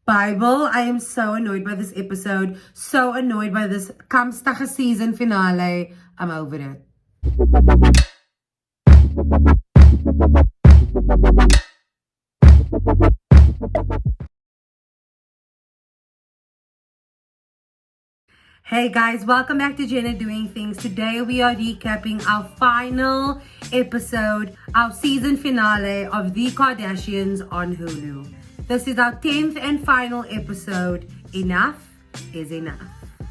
Bible, I am so annoyed by this episode. So annoyed by this Kamstage season finale. I'm over it. Hey guys, welcome back to Gennadoingthings. Today we are recapping our final episode, our season finale of The Kardashians on Hulu. This is our 10th and final episode. Enough is enough.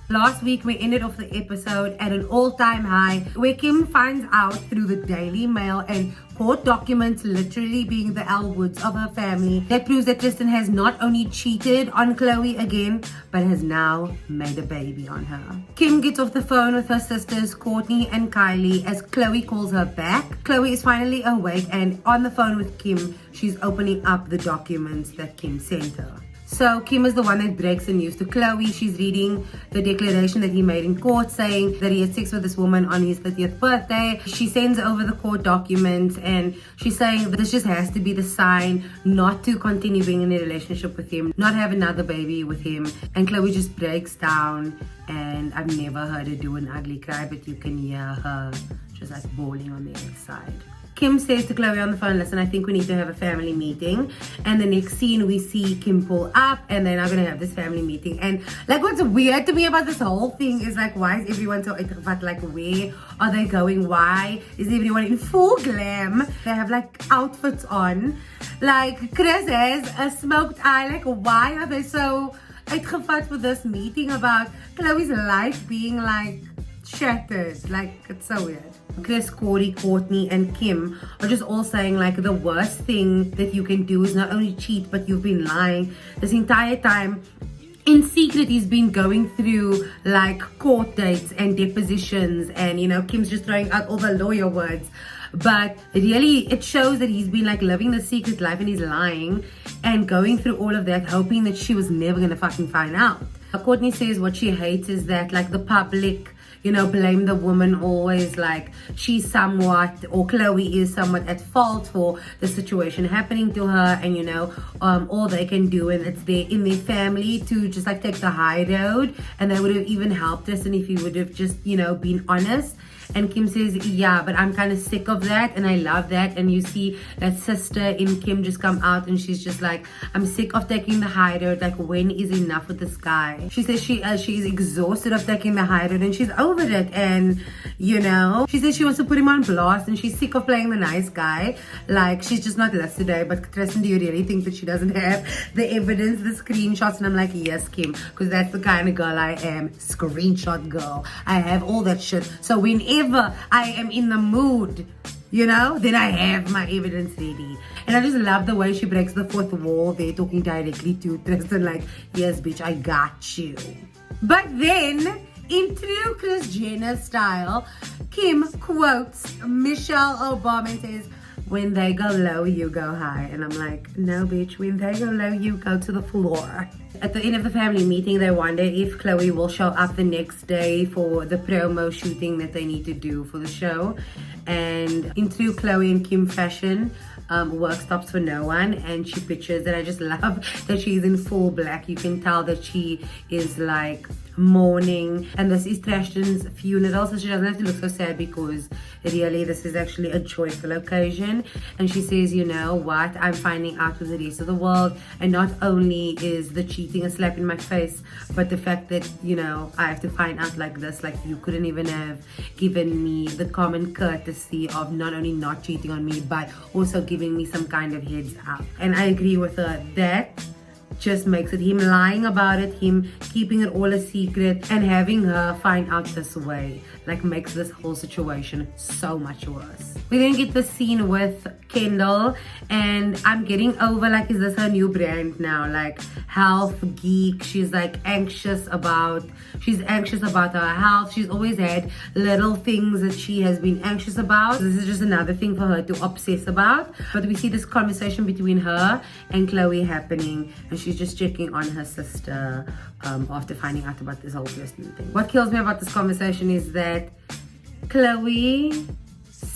Last week we ended off the episode at an all-time high where Kim finds out through the Daily Mail and court documents literally being the Elwoods of her family that proves that Tristan has not only cheated on Khloe again but has now made a baby on her. Kim gets off the phone with her sisters Courtney and Kylie as Khloe calls her back. Khloe is finally awake and on the phone with Kim, she's opening up the documents that Kim sent her. So Kim is the one that breaks the news to Khloe. She's reading the declaration that he made in court saying that he had sex with this woman on his 30th birthday. She sends over the court documents and she's saying that this just has to be the sign not to continue being in a relationship with him, not have another baby with him. And Khloe just breaks down and I've never heard her do an ugly cry, but you can hear her just like bawling on the inside. Kim says to Khloe on the phone, listen, I think we need to have a family meeting. And the next scene we see Kim pull up and they're not going to have this family meeting. And like what's weird to me about this whole thing is like, why is everyone so introvert? Like where are they going? Why is everyone in full glam? They have like outfits on. Like Chris has a smoked eye. Like why are they so uitgevat for this meeting about Khloe's life being like shattered? Like it's so weird. Chris, Corey, Courtney and Kim are just all saying like the worst thing that you can do is not only cheat but you've been lying this entire time. In secret he's been going through like court dates and depositions and you know Kim's just throwing out all the lawyer words, but really it shows that he's been like living the secret life and he's lying and going through all of that hoping that she was never gonna fucking find out. Courtney says what she hates is that like the public blame the woman always, like she's somewhat, or Khloe is somewhat at fault for the situation happening to her, and all they can do, and it's in their family to just like take the high road, and they would have even helped us, and if he would have just been honest. And Kim says, yeah, but I'm kind of sick of that and I love that. And you see that sister in Kim just come out and she's just like, I'm sick of taking the high road. Like, when is enough with this guy? She says she's exhausted of taking the high road and she's over it. And, she says she wants to put him on blast and she's sick of playing the nice guy. Like, she's just not left today. But Tristan, do you really think that she doesn't have the evidence, the screenshots? And I'm like, yes, Kim, because that's the kind of girl I am. Screenshot girl. I have all that shit. So whenever I am in the mood, then I have my evidence ready. And I just love the way she breaks the fourth wall there, talking directly to Tristan, like, yes, bitch, I got you. But then, in true Kris Jenner style, Kim quotes Michelle Obama and says, when they go low, you go high. And I'm like, no, bitch, when they go low, you go to the floor. At the end of the family meeting, they wonder if Khloe will show up the next day for the promo shooting that they need to do for the show. And in true Khloe and Kim fashion, work stops for no one, and she pictures that. I just love that she's in full black. You can tell that she is like mourning, and this is Tristan's funeral, so she doesn't have to look so sad because really this is actually a joyful occasion. And she says, you know what, I'm finding out with the rest of the world, and not only is the cheating a slap in my face, but the fact that I have to find out like this. Like, you couldn't even have given me the common courtesy of not only not cheating on me but also giving me some kind of heads up. And I agree with her. That just makes it, him lying about it, him keeping it all a secret, and having her find out this way, like, makes this whole situation so much worse. We then get the scene with Kendall, and I'm getting over, like, is this her new brand now? Like, health geek. She's like anxious about her health. She's always had little things that she has been anxious about. This is just another thing for her to obsess about. But we see this conversation between her and Khloe happening, and she's just checking on her sister after finding out about this whole Tristan thing. What kills me about this conversation is that Khloe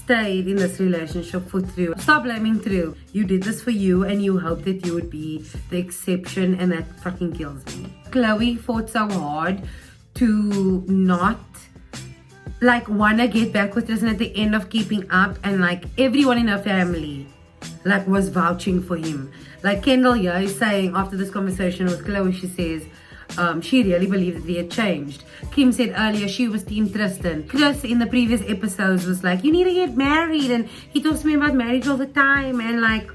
stayed in this relationship for True. Stop blaming True. You did this for you and you hoped that you would be the exception, and that fucking kills me. Khloe fought so hard to not like wanna get back with Tristan at the end of keeping up, and like everyone in her family like was vouching for him. Like Kendall here is saying after this conversation with Khloe, she says she really believed that he had changed. Kim said earlier she was team Tristan. Chris in the previous episodes was like, you need to get married, and he talks to me about marriage all the time, and like,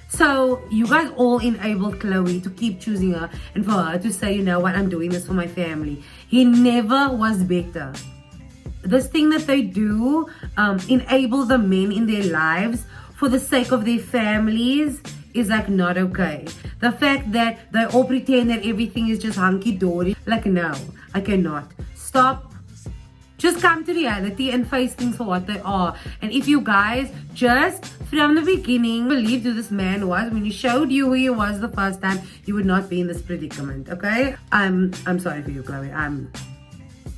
so you guys all enabled Khloe to keep choosing her and for her to say, you know what, I'm doing this for my family. He never was better. This thing that they do, enable the men in their lives for the sake of their families, is like not okay. The fact that they all pretend that everything is just hunky-dory, like no, I cannot. Stop. Just come to reality and face things for what they are. And if you guys just from the beginning believed who this man was, when he showed you who he was the first time, you would not be in this predicament, okay? I'm sorry for you, Khloe. I'm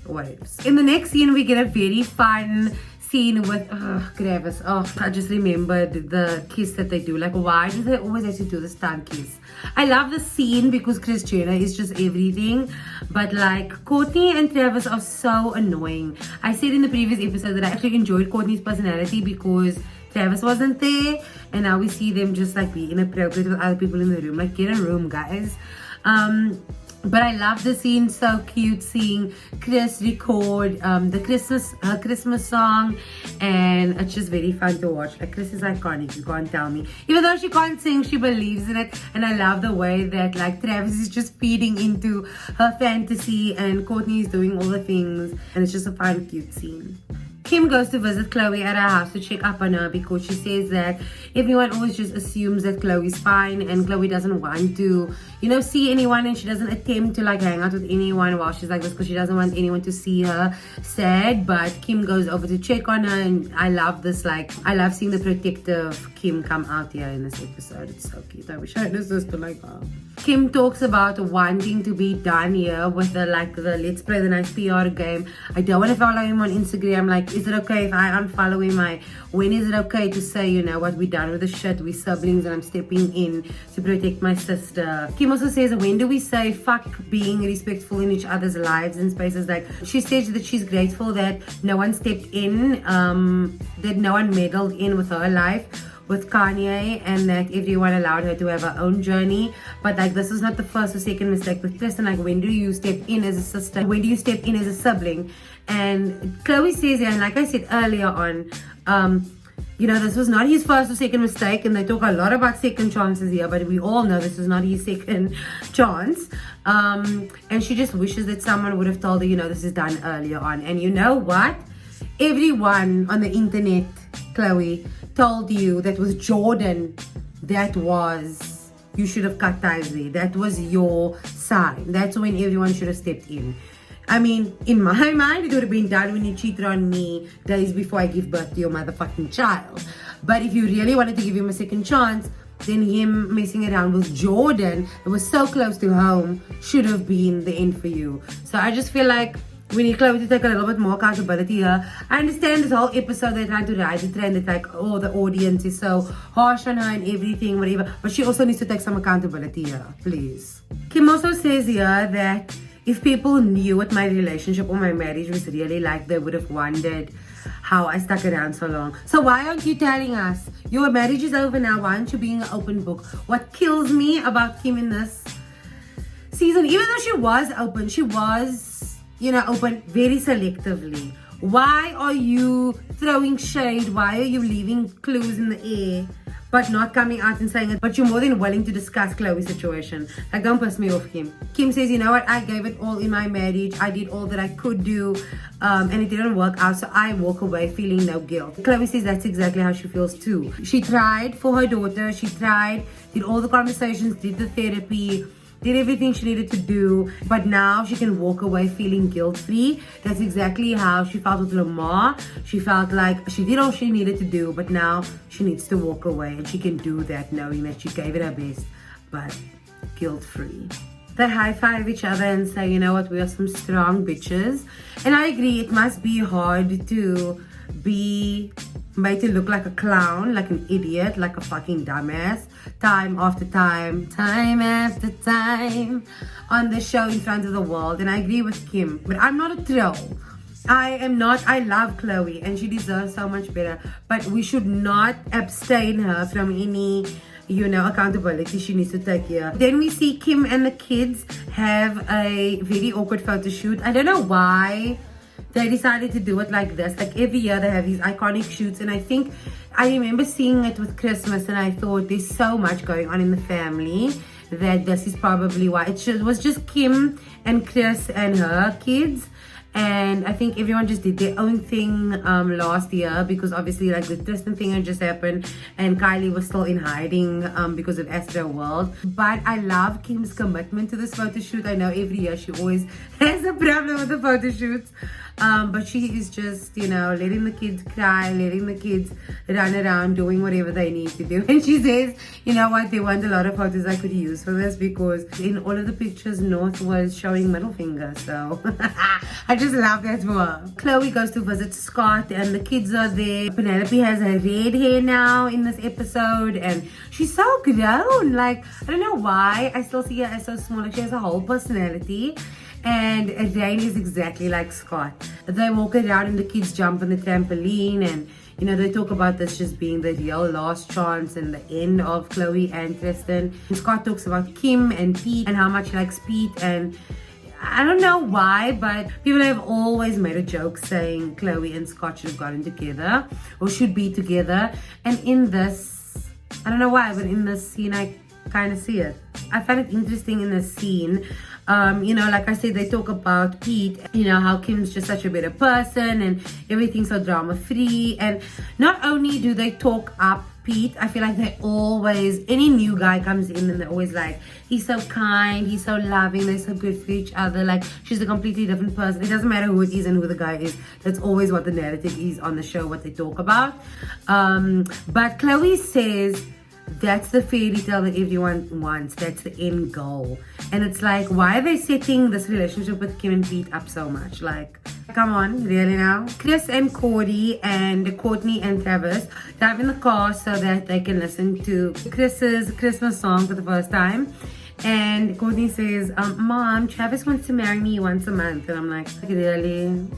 waves. In the next scene, we get a very fun scene with Travis. I just remembered the kiss that they do. Like, why do they always have to do this tongue kiss? I love the scene because Kris Jenner is just everything, but like Kourtney and Travis are so annoying. I said in the previous episode that I actually enjoyed Kourtney's personality because Travis wasn't there, and now we see them just like be inappropriate with other people in the room. Like, get a room, guys. But I love the scene, so cute, seeing Kris record the Christmas song, and it's just very fun to watch. Like, Kris is iconic, you can't tell me. Even though she can't sing, she believes in it, and I love the way that like Travis is just feeding into her fantasy, and Kourtney is doing all the things, and it's just a fun, cute scene. Kim goes to visit Khloe at her house to check up on her because she says that everyone always just assumes that Khloe's fine, and Khloe doesn't want to, you know, see anyone, and she doesn't attempt to like hang out with anyone while she's like this because she doesn't want anyone to see her sad. But Kim goes over to check on her, and I love this, like, I love seeing the protective Kim come out here in this episode. It's so cute. I wish I had a sister like her. Kim talks about wanting to be done here with the let's play the nice PR game. I don't want to follow him on Instagram. Like, is it okay if I unfollow him? When is it okay to say, you know what, we're done with the shit, we're siblings, and I'm stepping in to protect my sister. Kim also says, when do we say fuck being respectful in each other's lives and spaces? Like, she says that she's grateful that no one stepped in, that no one meddled in with her life with Kanye, and that everyone allowed her to have her own journey. But like, this is not the first or second mistake with Tristan. Like, when do you step in as a sister? When do you step in as a sibling? And Khloe says, and like I said earlier on, you know, this was not his first or second mistake, and they talk a lot about second chances here, but we all know this is not his second chance. And she just wishes that someone would have told her, you know, this is done earlier on. And you know what? Everyone on the internet, Khloe, told you that was Jordan, you should have cut ties there. That was your sign. That's when everyone should have stepped in. I mean, in my mind, it would have been done when you cheated on me days before I give birth to your motherfucking child. But if you really wanted to give him a second chance, then him messing around with Jordan, that was so close to home, should have been the end for you. So I just feel like we need Khloe to take a little bit more accountability here. I understand this whole episode they're trying to ride the trend that like, oh, the audience is so harsh on her and everything, whatever. But she also needs to take some accountability here, please. Kim also says here that if people knew what my relationship or my marriage was really like, they would have wondered how I stuck around so long. So why aren't you telling us? Your marriage is over now. Why aren't you being an open book? What kills me about Kim in this season, even though she was open, she was, you know, open very selectively. Why are you throwing shade? Why are you leaving clues in the air but not coming out and saying it? But you're more than willing to discuss Khloe's situation. Like, don't piss me off, Kim. Kim says, you know what, I gave it all in my marriage. I did all that I could do, and it didn't work out, so I walk away feeling no guilt. Khloe says that's exactly how she feels too. She tried for her daughter. She tried, did all the conversations, did the therapy, did everything she needed to do, but now she can walk away feeling guilt-free. That's exactly how she felt with Lamar. She felt like she did all she needed to do, but now she needs to walk away, and she can do that knowing that she gave it her best, but guilt-free. They high-five each other and say, you know what, we are some strong bitches. And I agree, it must be hard to be made to look like a clown, like an idiot, like a fucking dumbass, time after time, time after time, on the show in front of the world. And I agree with Kim, but I'm not a troll. I am not. I love Khloe and she deserves so much better, but we should not abstain her from any, accountability she needs to take here. Then we see Kim and the kids have a very awkward photo shoot. I don't know why they decided to do it like this. Like every year they have these iconic shoots, and I remember seeing it with Christmas, and I thought there's so much going on in the family that this is probably why. It was just Kim and Chris and her kids. And I think everyone just did their own thing last year, because obviously like the Tristan thing had just happened and Kylie was still in hiding because of Astro World. But I love Kim's commitment to this photo shoot. I know every year she always has a problem with the photo shoots. But she is just, letting the kids cry, letting the kids run around doing whatever they need to do. And she says, you know what, there weren't a lot of photos I could use for this, because in all of the pictures, North was showing middle finger. So I just love that for her. Khloe goes to visit Scott and the kids are there. Penelope has her red hair now in this episode and she's so grown. Like, I don't know why. I still see her as so small. Like, she has a whole personality. And Rain is exactly like Scott. They walk around and the kids jump on the trampoline, and they talk about this just being the real last chance and the end of Khloe and Tristan. And Scott talks about Kim and Pete and how much he likes Pete, and I don't know why, but people have always made a joke saying Khloe and Scott should have gotten together or should be together. And in this, I don't know why, but in this scene I kind of see it. I find it interesting in this scene. Like I said, they talk about Pete, how Kim's just such a better person and everything's so drama free. And not only do they talk up Pete, I feel like they always, any new guy comes in and they're always like, he's so kind, he's so loving, they're so good for each other. Like, she's a completely different person. It doesn't matter who it is and who the guy is. That's always what the narrative is on the show, what they talk about. But Khloe says, that's the fairy tale that everyone wants. That's the end goal. And it's like, why are they setting this relationship with Kim and Pete up so much? Like, come on, really now? Chris and Courtney and Travis drive in the car so that they can listen to Chris's Christmas song for the first time. And Courtney says, Mom, Travis wants to marry me once a month. And I'm like, really?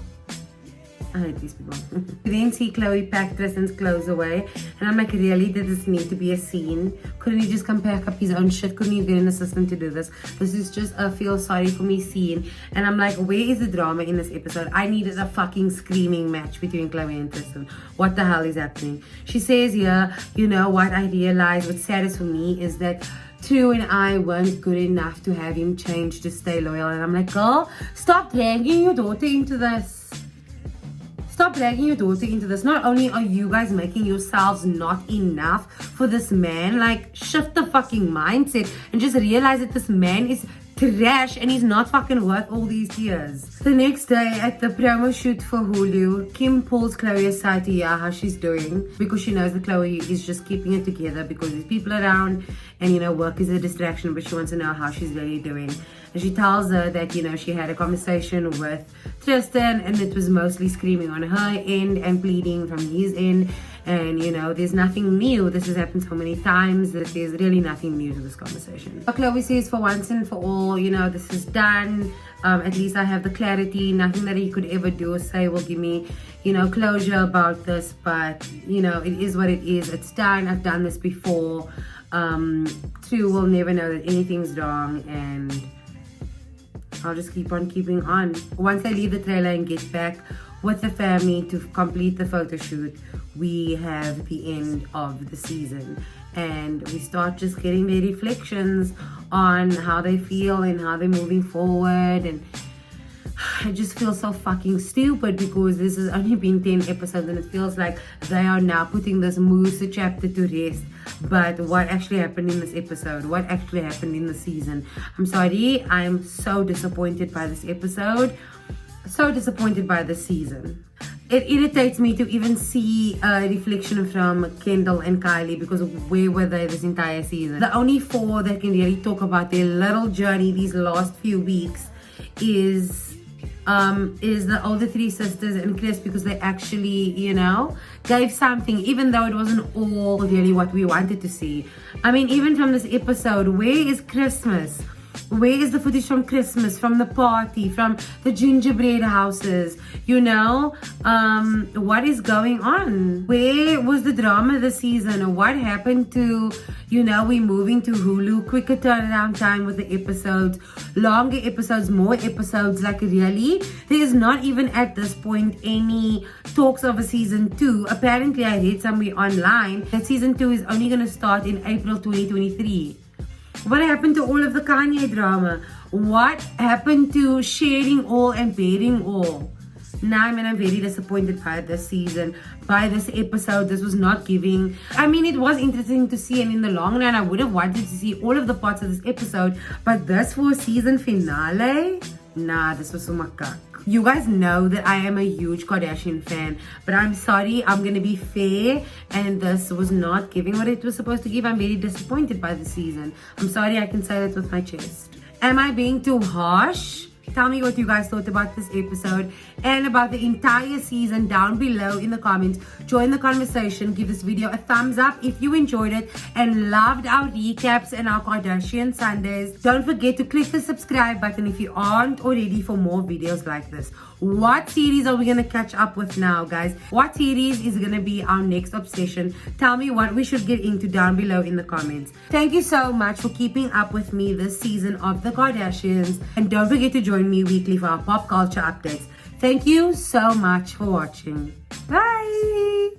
I hate these people. We then see Khloe pack Tristan's clothes away. And I'm like, really? Did this need to be a scene? Couldn't he just come pack up his own shit? Couldn't he get an assistant to do this? This is just a feel sorry for me scene. And I'm like, where is the drama in this episode? I needed a fucking screaming match between Khloe and Tristan. What the hell is happening? She says here, what I realized, what's saddest for me is that True and I weren't good enough to have him change to stay loyal. And I'm like, girl, stop dragging your daughter into this. Stop dragging your daughter into this. Not only are you guys making yourselves not enough for this man, like, shift the fucking mindset and just realize that this man is trash and he's not fucking worth all these tears. The next day at the promo shoot for Hulu, Kim pulls Khloe aside to hear how she's doing, because she knows that Khloe is just keeping it together because there's people around and work is a distraction, but she wants to know how she's really doing. And she tells her that, she had a conversation with Tristan and it was mostly screaming on her end and pleading from his end. And, there's nothing new. This has happened so many times that there's really nothing new to this conversation. Khloe says, for once and for all, this is done. At least I have the clarity. Nothing that he could ever do or say will give me, closure about this. But, it is what it is. It's done. I've done this before. True will never know that anything's wrong. And I'll just keep on keeping on. Once I leave the trailer and get back with the family to complete the photo shoot, we have the end of the season. And we start just getting their reflections on how they feel and how they're moving forward. And I just feel so fucking stupid because this has only been 10 episodes and it feels like they are now putting this Musa chapter to rest. But what actually happened in this episode? What actually happened in the season? I'm sorry, I'm so disappointed by this episode. So disappointed by this season. It irritates me to even see a reflection from Kendall and Kylie, because where were they this entire season? The only four that can really talk about their little journey these last few weeks is is the older three sisters and Chris, because they actually, gave something, even though it wasn't all really what we wanted to see. I mean, even from this episode, where is Christmas? Where is the footage from Christmas, from the party, from the gingerbread houses? What is going on? Where was the drama this season? What happened to, we moving to Hulu, quicker turnaround time with the episodes, longer episodes, more episodes? Like, really? There is not even at this point any talks of a season 2. Apparently, I read somewhere online that season 2 is only going to start in April 2023. What happened to all of the Kanye drama? What happened to sharing all and bearing all? Now, I'm very disappointed by this season, by this episode. This was not giving. I mean, it was interesting to see, and in the long run, I would have wanted to see all of the parts of this episode. But this for a season finale? Nah, this was so makak. You guys know that I am a huge Kardashian fan, but I'm sorry, I'm gonna be fair, and this was not giving what it was supposed to give. I'm very disappointed by the season. I'm sorry, I can say that with my chest. Am I being too harsh? Tell me what you guys thought about this episode and about the entire season down below in the comments. Join the conversation. Give this video a thumbs up if you enjoyed it and loved our recaps and our Kardashian Sundays. Don't forget to click the subscribe button if you aren't already for more videos like this. What series are we going to catch up with now, guys? What series is going to be our next obsession? Tell me what we should get into down below in the comments. Thank you so much for keeping up with me this season of the Kardashians. And don't forget to join me weekly for our pop culture updates. Thank you so much for watching. Bye!